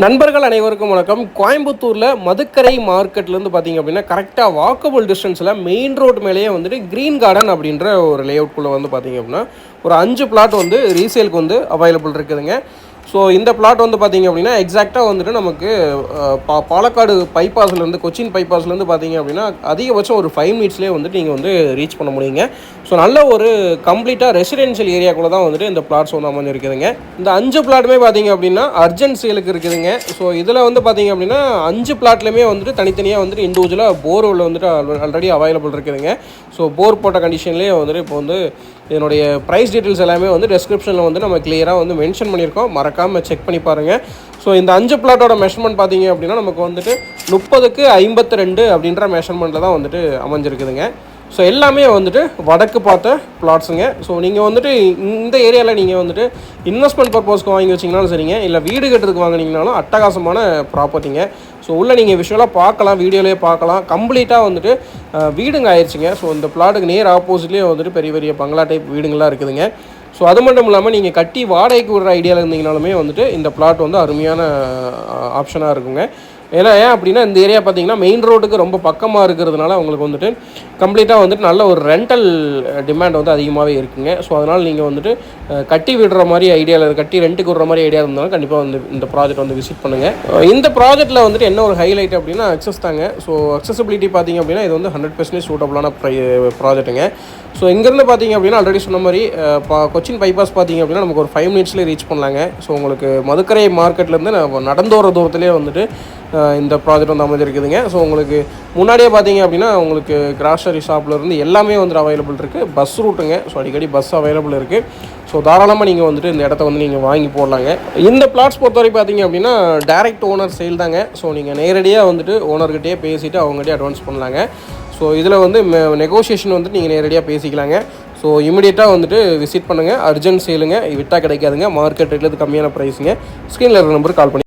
நண்பர்கள் அனைவருக்கும் வணக்கம். கோயம்புத்தூரில் மதுக்கரை மார்க்கெட்லேருந்து பார்த்தீங்க அப்படின்னா கரெக்டாக வாக்கபிள் டிஸ்டன்ஸில் மெயின் ரோட் மேலேயே வந்துட்டு க்ரீன் கார்டன் அப்படின்ற ஒரு லேஅவுட்குள்ளே வந்து பார்த்தீங்க அப்படின்னா ஒரு 5 பிளாட் வந்து ரீசேலுக்கு வந்து அவைலபிள் இருக்குதுங்க. ஸோ இந்த பிளாட் வந்து பார்த்திங்க அப்படின்னா எக்ஸாக்டாக வந்துட்டு நமக்கு பாலக்காடு பைபாஸ்லேருந்து கொச்சின் பைபாஸ்லேருந்து பார்த்திங்க அப்படின்னா அதிகபட்சம் ஒரு 5 மினிட்ஸ்லேயே வந்துட்டு நீங்கள் வந்து ரீச் பண்ண முடியுங்க. ஸோ நல்ல ஒரு கம்ப்ளீட்டாக ரெசிடென்ஷியல் ஏரியாக்குள்ளே தான் வந்துட்டு இந்த பிளாட்ஸ் வந்து அமைஞ்சிருக்குதுங்க. இந்த 5 பிளாட்டுமே பார்த்திங்க அப்படின்னா அர்ஜென்ட் சேலுக்கு இருக்குதுங்க. ஸோ இதில் வந்து பார்த்திங்க அப்படின்னா 5 பிளாட்லேயுமே வந்துட்டு தனித்தனியாக வந்துட்டு இண்டிவிஜுவலாக போர்வெல் வந்துட்டு ஆல்ரெடி அவைலபிள் இருக்குதுங்க. ஸோ போர் போட்ட கண்டிஷன்லேயே வந்துட்டு இப்போ வந்து இதனுடைய ப்ரைஸ் டீட்டெயில்ஸ் எல்லாமே வந்து டெஸ்கிரிப்ஷனில் வந்து நம்ம கிளியராக வந்து மென்ஷன் பண்ணியிருக்கோம். மறக்காமல் செக் பண்ணி பாருங்கள். ஸோ இந்த 5 பிளாட்டோட மெஷர்மெண்ட் பார்த்தீங்க அப்படின்னா நமக்கு வந்துட்டு 30க்கு 52 அப்படின்ற மெஷர்மெண்ட்டில் தான் வந்துட்டு அமைஞ்சிருக்குதுங்க. ஸோ எல்லாமே வந்துட்டு வடக்கு பார்த்த பிளாட்ஸுங்க. ஸோ நீங்கள் வந்துட்டு இந்த ஏரியாவில் நீங்கள் வந்துட்டு இன்வெஸ்ட்மெண்ட் பர்பஸ்க்கு வாங்கி வச்சிங்கனாலும் சரிங்க, இல்லை வீடு கட்டுறதுக்கு வாங்கினீங்கனாலும் அட்டகாசமான ப்ராப்பர்ட்டிங்க. ஸோ உள்ளே நீங்கள் விஷுவலாக பார்க்கலாம், வீடியோலேயே பார்க்கலாம். கம்ப்ளீட்டாக வந்துட்டு வீடுங்க ஆயிடுச்சுங்க. ஸோ இந்த பிளாட்டுக்கு நேர் ஆப்போசிட்லேயே வந்துட்டு பெரிய பெரிய பங்களா டைப் வீடுங்களாக இருக்குதுங்க. ஸோ அது மட்டும் இல்லாமல் நீங்கள் கட்டி வாடகைக்கு விடுற ஐடியாவில் இருந்தீங்கனாலுமே வந்துட்டு இந்த பிளாட் வந்து அருமையான ஆப்ஷனாக இருக்குங்க. ஏன்னா ஏன் அப்படின்னா இந்த ஏரியா பார்த்தீங்கன்னா மெயின் ரோடுக்கு ரொம்ப பக்கமாக இருக்கிறதுனால உங்களுக்கு வந்துட்டு கம்ப்ளீட்டாக வந்துட்டு நல்ல ஒரு ரெண்டல் டிமாண்ட் வந்து அதிகமாகவே இருக்குங்க. ஸோ அதனால் நீங்கள் வந்துட்டு கட்டி விடுற மாதிரி ஐடியாவில் கட்டி ரெண்ட்டுக்கு விடுற மாதிரி ஐடியா இருந்தாலும் கண்டிப்பாக வந்து இந்த ப்ராஜெக்ட் வந்து விசிட் பண்ணுங்கள். இந்த ப்ராஜெக்ட்டில் வந்துட்டு என்ன ஒரு ஹைலைட் அப்படின்னா அக்சஸ் தாங்க. ஸோ அக்சசிபிலிட்டி பார்த்தீங்க அப்படின்னா இது வந்து 100% சூட்டபுளான ப்ராஜெக்ட்டுங்க. ஸோ இங்கேருந்து பார்த்தீங்க அப்படின்னா ஆல்ரெடி சொன்ன மாதிரி கொச்சின் பைபாஸ் பார்த்தீங்க அப்படின்னா நமக்கு ஒரு 5 மினிட்ஸ்லேயே ரீச் பண்ணலாங்க. ஸோ உங்களுக்கு மதுக்கரை மார்க்கெட்லேருந்து நடந்து வர தூரத்துலேயே வந்துட்டு இந்த ப்ராஜெக்ட் வந்து அமைஞ்சிருக்குதுங்க. ஸோ உங்களுக்கு முன்னாடியே பார்த்தீங்க அப்படின்னா உங்களுக்கு கிராசரி ஷாப்லேருந்து எல்லாமே வந்துட்டு அவைலபிள் இருக்குது. பஸ் ரூட்டுங்க. ஸோ அடிக்கடி பஸ் அவைலபிள் இருக்குது. ஸோ தாராளமாக நீங்கள் வந்துட்டு இந்த இடத்த வந்து நீங்கள் வாங்கி போடலாங்க. இந்த பிளாட்ஸ் பொறுத்தவரைக்கும் பார்த்தீங்க அப்படின்னா டைரக்ட் ஓனர் சேல் தாங்க. ஸோ நீங்கள் நேரடியாக வந்துட்டு ஓனர்கிட்டயே பேசிவிட்டு அவங்ககிட்டயே அட்வான்ஸ் பண்ணலாங்க. ஸோ இதில் வந்து நெகோசியேஷன் வந்துட்டு நீங்கள் நேரடியாக பேசிக்கலாங்க. ஸோ இமீடியட்டாக வந்துட்டு விசிட் பண்ணுங்கள். அர்ஜென்ட் சேலுங்க, விட்டால் கிடைக்காதுங்க. மார்க்கெட் ரேட்லேருந்து கம்மியான ப்ரைஸுங்க. ஸ்க்ரீனில் இருக்கிற நம்பருக்கு கால் பண்ணி